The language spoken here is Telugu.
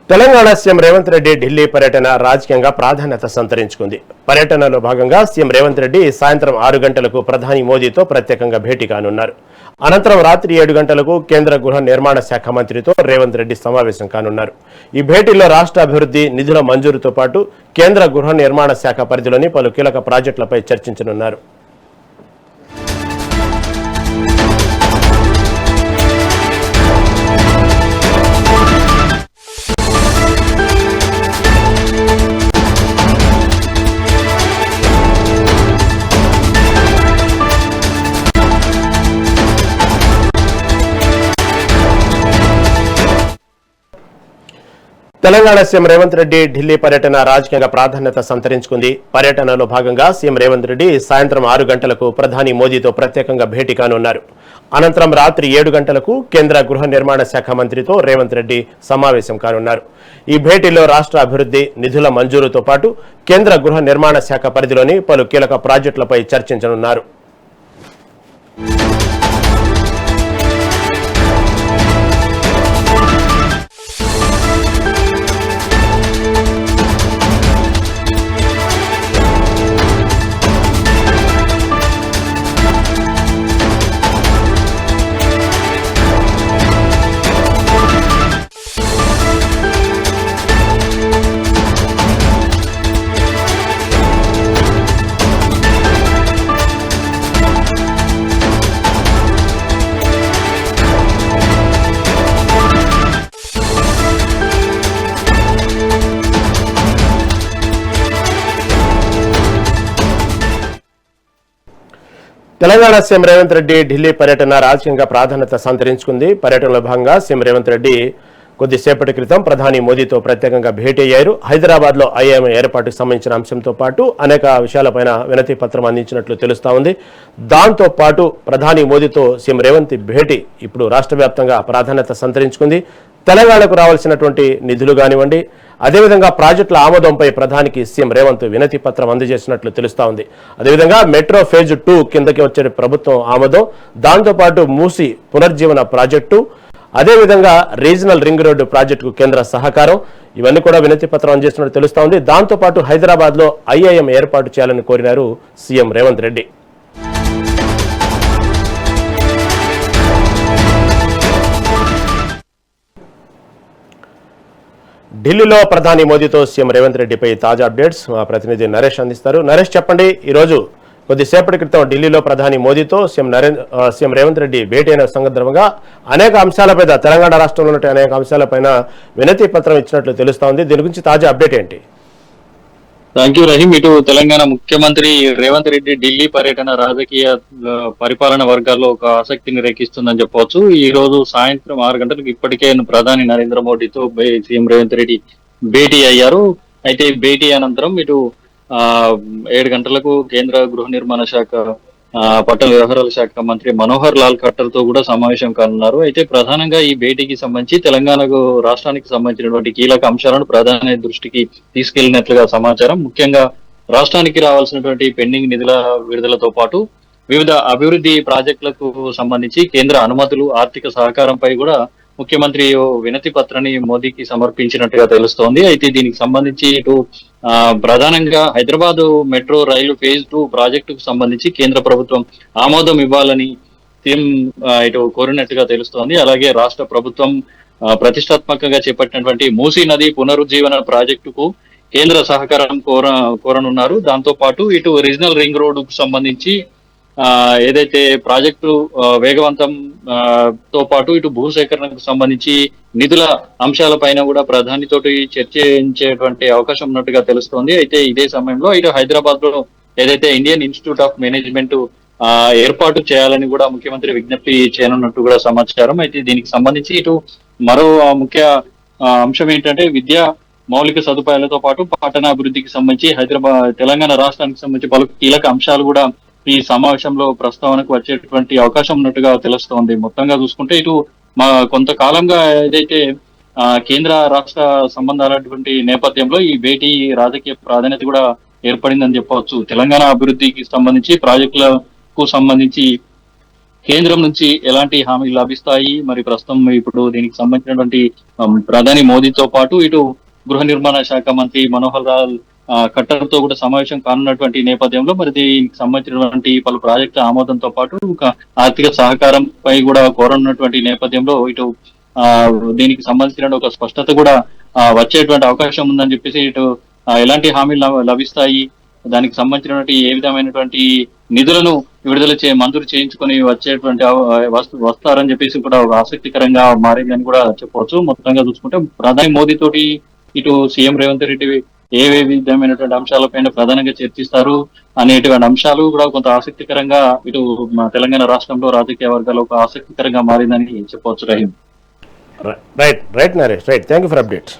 తెలంగాణ సీఎం రేవంత్ రెడ్డి ఢిల్లీ పర్యటన రాజకీయంగా ప్రాధాన్యత సంతరించుకుంది. పర్యటనలో భాగంగా సీఎం రేవంత్ రెడ్డి సాయంత్రం 6 గంటలకు ప్రధాని మోదీతో ప్రత్యేకంగా భేటీ కానున్నారు. అనంతరం రాత్రి 7 గంటలకు కేంద్ర గృహ నిర్మాణ శాఖ మంత్రితో రేవంత్ రెడ్డి సమావేశం కానున్నారు. ఈ భేటీలో రాష్ట్ర అభివృద్ధి నిధుల మంజూరుతో పాటు కేంద్ర గృహ నిర్మాణ శాఖ పరిధిలోని పలు కీలక ప్రాజెక్టులపై చర్చించనున్నారు. తెలంగాణ సీఎం రేవంత్ రెడ్డి ఢిల్లీ పర్యటన రాజకీయంగా ప్రాధాన్యత సంతరించుకుంది. పర్యటనలో భాగంగా సీఎం రేవంత్ రెడ్డి సాయంత్రం 6 గంటలకు ప్రధాని మోదీతో ప్రత్యేకంగా భేటీ కానున్నారు. అనంతరం రాత్రి 7 గంటలకు కేంద్ర గృహ నిర్మాణ శాఖ మంత్రితో రేవంత్ రెడ్డి సమావేశం కానున్నారు. ఈ భేటీలో రాష్ట్ర అభివృద్ధి నిధుల మంజూరుతో పాటు కేంద్ర గృహ నిర్మాణ శాఖ పరిధిలోని పలు కీలక ప్రాజెక్టులపై చర్చించనున్నారు. తెలంగాణ సీఎం రేవంత్ రెడ్డి ఢిల్లీ పర్యటన రాజకీయంగా ప్రాధాన్యత సంతరించుకుంది. పర్యటనలో భాగంగా సీఎం రేవంత్ రెడ్డి కొద్దిసేపటి క్రితం ప్రధాని మోదీతో ప్రత్యేకంగా భేటీ అయ్యారు. హైదరాబాద్ లో ఐఐఎం ఏర్పాటుకు సంబంధించిన అంశంతో పాటు అనేక విషయాలపైన వినతి పత్రం అందించినట్లు తెలుస్తా ఉంది. దాంతో పాటు ప్రధాని మోదీతో సీఎం రేవంత్ భేటీ ఇప్పుడు రాష్ట్ర వ్యాప్తంగా ప్రాధాన్యత సంతరించుకుంది. తెలంగాణకు రావాల్సినటువంటి నిధులు కానివ్వండి, అదేవిధంగా ప్రాజెక్టుల ఆమోదంపై ప్రధానికి సీఎం రేవంత్ వినతి పత్రం అందజేసినట్లు తెలుస్తా ఉంది. అదేవిధంగా మెట్రో ఫేజ్ 2 కిందకి వచ్చే ప్రభుత్వం ఆమోదం, దాంతోపాటు మూసి పునర్జీవన ప్రాజెక్టు, అదేవిధంగా రీజనల్ రింగ్ రోడ్డు ప్రాజెక్టుకు కేంద్ర సహకారం, ఇవన్నీ కూడా వినతి పత్రం అందజేస్తున్నట్టు తెలుస్తా ఉంది. దాంతోపాటు హైదరాబాద్ లో ఐఐఎం ఏర్పాటు చేయాలని కోరినారు సీఎం రేవంత్ రెడ్డి. ఢిల్లీలో ప్రధాని మోదీతో సీఎం రేవంత్ రెడ్డిపై తాజా అప్డేట్స్ మా ప్రతినిధి నరేష్ అందిస్తారు. నరేష్, చెప్పండి, ఈరోజు కొద్దిసేపటి క్రితం ఢిల్లీలో ప్రధాని మోదీతో సీఎం రేవంత్ రెడ్డి భేటీ అయిన సందర్భంగా అనేక అంశాలపై, తెలంగాణ రాష్ట్రంలో ఉన్న అనేక అంశాలపైన వినతి పత్రం ఇచ్చినట్లు తెలుస్తా ఉంది. దీని గురించి తాజా అప్డేట్ ఏంటి? Thank you Rahim. ఇటు తెలంగాణ ముఖ్యమంత్రి రేవంత్ రెడ్డి ఢిల్లీ పర్యటన రాజకీయ పరిపాలన వర్గాల్లో ఒక ఆసక్తిని రేకిస్తుందని చెప్పవచ్చు. ఈ రోజు సాయంత్రం 6 గంటలకు ఇప్పటికే ప్రధాని నరేంద్ర మోడీతో సీఎం రేవంత్ రెడ్డి భేటీ అయ్యారు. అయితే భేటీ అనంతరం ఇటు 7 గంటలకు కేంద్ర గృహ నిర్మాణ శాఖ పట్టణ వ్యవహారాల శాఖ మంత్రి మనోహర్ లాల్ ఖట్టర్ తో కూడా సమావేశం కానున్నారు. అయితే ప్రధానంగా ఈ భేటీకి సంబంధించి తెలంగాణకు రాష్ట్రానికి సంబంధించినటువంటి కీలక అంశాలను ప్రధాని దృష్టికి తీసుకెళ్లినట్లుగా సమాచారం. ముఖ్యంగా రాష్ట్రానికి రావాల్సినటువంటి పెండింగ్ నిధుల విడుదలతో పాటు వివిధ అభివృద్ధి ప్రాజెక్టులకు సంబంధించి కేంద్ర అనుమతులు, ఆర్థిక సహకారంపై కూడా ముఖ్యమంత్రి వినతి పత్రాన్ని మోదీకి సమర్పించినట్టుగా తెలుస్తోంది. అయితే దీనికి సంబంధించి ఇటు ప్రధానంగా హైదరాబాద్ మెట్రో రైలు ఫేజ్ 2 ప్రాజెక్టుకు సంబంధించి కేంద్ర ప్రభుత్వం ఆమోదం ఇవ్వాలని సీఎం ఇటు కోరినట్టుగా తెలుస్తోంది. అలాగే రాష్ట్ర ప్రభుత్వం ప్రతిష్టాత్మకంగా చేపట్టినటువంటి మూసీ నది పునరుజ్జీవన ప్రాజెక్టుకు కేంద్ర సహకారం కోరనున్నారు. దాంతో పాటు ఇటు రీజనల్ రింగ్ రోడ్డుకు సంబంధించి ఏదైతే ప్రాజెక్టు వేగవంతం తో పాటు ఇటు భూసేకరణకు సంబంధించి నిధుల అంశాలపైన కూడా ప్రధానితోటి చర్చించేటువంటి అవకాశం ఉన్నట్టుగా తెలుస్తోంది. అయితే ఇదే సమయంలో ఇటు హైదరాబాద్ లో ఏదైతే ఇండియన్ ఇన్స్టిట్యూట్ ఆఫ్ మేనేజ్మెంట్ ఏర్పాటు చేయాలని కూడా ముఖ్యమంత్రి విజ్ఞప్తి చేయనున్నట్టు కూడా సమాచారం. అయితే దీనికి సంబంధించి ఇటు మరో ముఖ్య అంశం ఏంటంటే విద్యా మౌలిక సదుపాయాలతో పాటు పట్టణాభివృద్ధికి సంబంధించి తెలంగాణ రాష్ట్రానికి సంబంధించి పలు కీలక అంశాలు కూడా ఈ సమావేశంలో ప్రస్తావనకు వచ్చేటువంటి అవకాశం ఉన్నట్టుగా తెలుస్తోంది. మొత్తంగా చూసుకుంటే ఇటు కొంతకాలంగా ఏదైతే కేంద్ర రాష్ట్ర సంబంధాలటువంటి నేపథ్యంలో ఈ భేటీ రాజకీయ ప్రాధాన్యత కూడా ఏర్పడిందని చెప్పవచ్చు. తెలంగాణ అభివృద్ధికి సంబంధించి ప్రాజెక్టులకు సంబంధించి కేంద్రం నుంచి ఎలాంటి హామీలు లభిస్తాయి, మరి ప్రస్తుతం ఇప్పుడు దీనికి సంబంధించినటువంటి ప్రధాని మోదీతో పాటు ఇటు గృహ నిర్మాణ శాఖ మంత్రి మనోహర్ లాల్ ఖట్టర్ తో కూడా సమావేశం కానున్నటువంటి నేపథ్యంలో మరి దీనికి సంబంధించినటువంటి పలు ప్రాజెక్టుల ఆమోదంతో పాటు ఒక ఆర్థిక సహకారం పై కూడా కోరనున్నటువంటి నేపథ్యంలో ఇటు ఆ దీనికి సంబంధించిన ఒక స్పష్టత కూడా వచ్చేటువంటి అవకాశం ఉందని చెప్పేసి ఇటు ఎలాంటి హామీలు లభిస్తాయి, దానికి సంబంధించినటువంటి ఏ విధమైనటువంటి నిధులను మంజూరు చేయించుకొని వచ్చేటువంటి వస్తారని చెప్పేసి కూడా ఒక ఆసక్తికరంగా మారిందని కూడా చెప్పవచ్చు. మొత్తంగా చూసుకుంటే ప్రధాని మోదీ తోటి ఇటు సీఎం రేవంత్ రెడ్డి ఏ విధమైనటువంటి అంశాలపైన ప్రధానంగా చర్చిస్తారు అనేటువంటి అంశాలు కూడా కొంత ఆసక్తికరంగా ఇటు తెలంగాణ రాష్ట్రంలో రాజకీయ వర్గాల్లో ఒక ఆసక్తికరంగా మారిందని చెప్పవచ్చు. Rahim. Right Naresh, right. Thank you for updates.